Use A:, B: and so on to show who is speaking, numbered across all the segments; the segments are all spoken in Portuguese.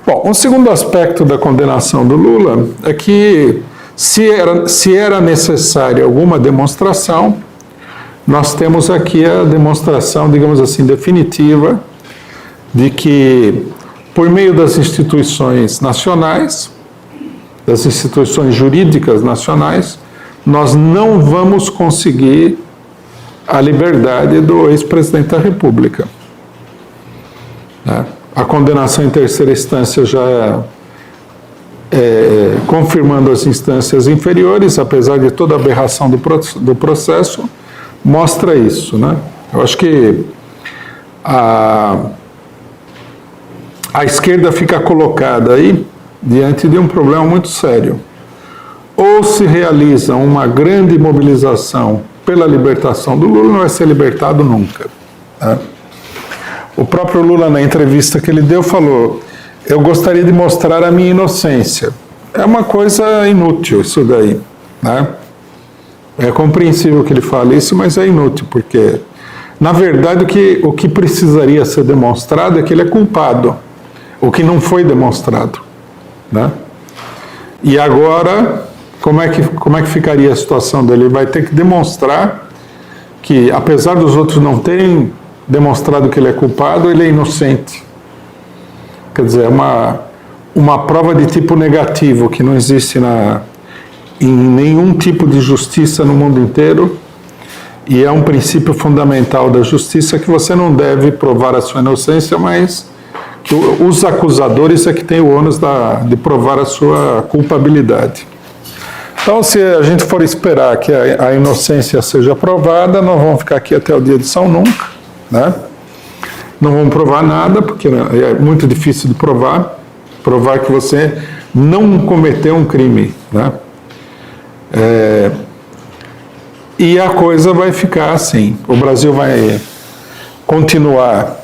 A: Bom, um segundo aspecto da condenação do Lula é que, se era necessária alguma demonstração, nós temos aqui a demonstração, digamos assim, definitiva, de que, por meio das instituições nacionais, das instituições jurídicas nacionais, nós não vamos conseguir a liberdade do ex-presidente da República. A condenação em terceira instância já confirmando as instâncias inferiores, apesar de toda a aberração do processo, mostra isso, né? Eu acho que a esquerda fica colocada aí diante de um problema muito sério. Ou se realiza uma grande mobilização pela libertação do Lula, não vai ser libertado nunca. Né? O próprio Lula, na entrevista que ele deu, falou: eu gostaria de mostrar a minha inocência. É uma coisa inútil isso daí, né? É compreensível que ele fale isso, mas é inútil, porque, na verdade, o que precisaria ser demonstrado é que ele é culpado, o que não foi demonstrado, né? E agora, como é que ficaria a situação dele? Ele vai ter que demonstrar que, apesar dos outros não terem demonstrado que ele é culpado, ele é inocente. Quer dizer, uma prova de tipo negativo que não existe em nenhum tipo de justiça no mundo inteiro, e é um princípio fundamental da justiça que você não deve provar a sua inocência, mas que os acusadores é que têm o ônus de provar a sua culpabilidade. Então, se a gente for esperar que a inocência seja provada, nós vamos ficar aqui até o dia de São Nunca, né? Não vamos provar nada, porque é muito difícil de provar que você não cometeu um crime, né? E a coisa vai ficar assim. O Brasil vai continuar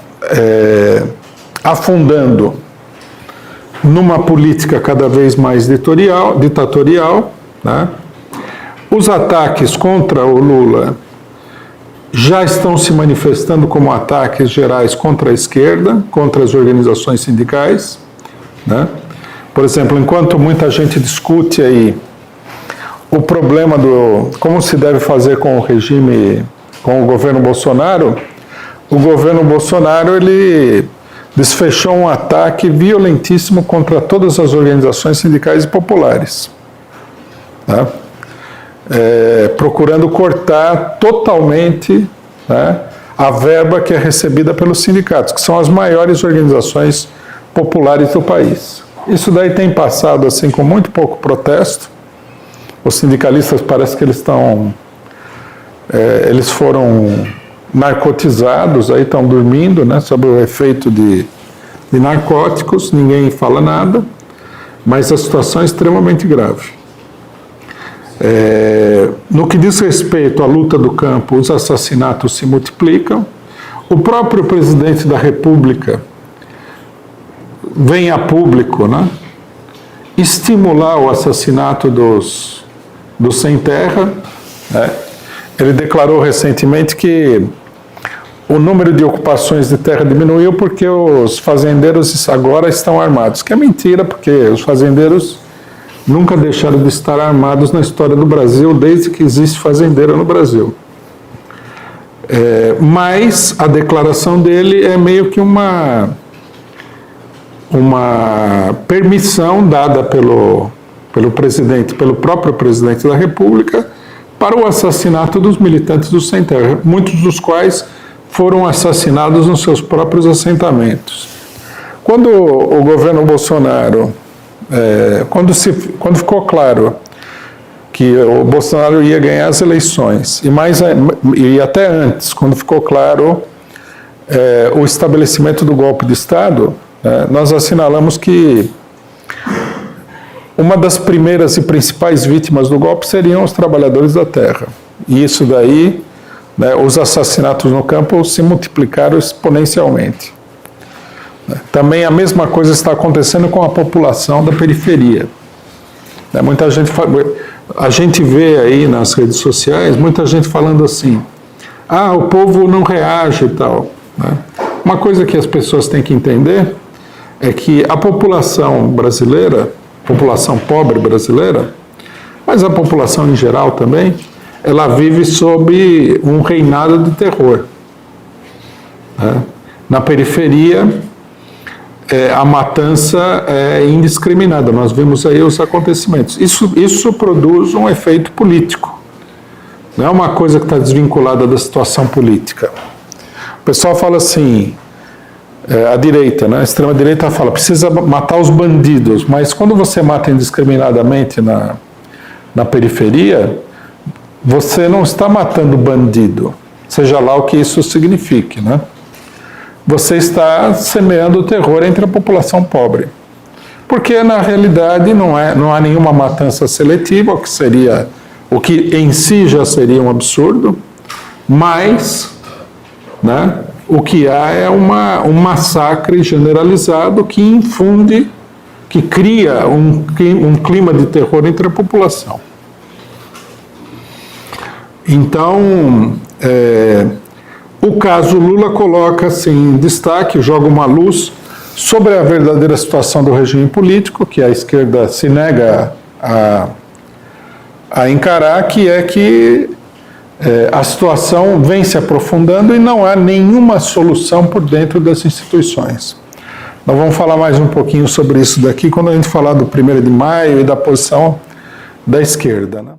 A: afundando numa política cada vez mais ditatorial, né? Os ataques contra o Lula já estão se manifestando como ataques gerais contra a esquerda, contra as organizações sindicais, né? Por exemplo, enquanto muita gente discute aí o problema como se deve fazer com o regime, com o governo Bolsonaro, ele desfechou um ataque violentíssimo contra todas as organizações sindicais e populares, né? Procurando cortar totalmente, né, a verba que é recebida pelos sindicatos, que são as maiores organizações populares do país. Isso daí tem passado assim com muito pouco protesto. Os sindicalistas parece que eles foram narcotizados, aí estão dormindo, né, sob o efeito de narcóticos, ninguém fala nada, mas a situação é extremamente grave. No que diz respeito à luta do campo, os assassinatos se multiplicam. O próprio presidente da República vem a público, né, estimular o assassinato dos sem terra, né? Ele declarou recentemente que o número de ocupações de terra diminuiu porque os fazendeiros agora estão armados, que é mentira, porque os fazendeiros nunca deixaram de estar armados na história do Brasil, desde que existe fazendeiro no Brasil. Mas a declaração dele é meio que uma permissão dada pelo próprio presidente da República para o assassinato dos militantes do Sem Terra, muitos dos quais foram assassinados nos seus próprios assentamentos. Quando o governo Bolsonaro, quando ficou claro que o Bolsonaro ia ganhar as eleições, e até antes, quando ficou claro o estabelecimento do golpe de Estado, nós assinalamos que uma das primeiras e principais vítimas do golpe seriam os trabalhadores da terra. E isso daí, né, os assassinatos no campo se multiplicaram exponencialmente. Também a mesma coisa está acontecendo com a população da periferia. Muita gente, a gente vê aí nas redes sociais, muita gente falando assim: o povo não reage e tal. Uma coisa que as pessoas têm que entender é que a população brasileira, população pobre brasileira, mas a população em geral também, ela vive sob um reinado de terror. Né? Na periferia, a matança é indiscriminada. Nós vimos aí os acontecimentos. Isso produz um efeito político. Não é uma coisa que está desvinculada da situação política. O pessoal fala assim, a direita, né? A extrema-direita fala, precisa matar os bandidos, mas quando você mata indiscriminadamente na periferia, você não está matando bandido, seja lá o que isso signifique, né? Você está semeando o terror entre a população pobre. Porque, na realidade, não há nenhuma matança seletiva, o que em si já seria um absurdo, mas, né, o que há é um massacre generalizado que infunde, que cria um clima de terror entre a população. Então, o caso Lula coloca assim, em destaque, joga uma luz sobre a verdadeira situação do regime político, que a esquerda se nega a encarar, que é que a situação vem se aprofundando e não há nenhuma solução por dentro das instituições. Nós vamos falar mais um pouquinho sobre isso daqui quando a gente falar do 1º de maio e da posição da esquerda, né?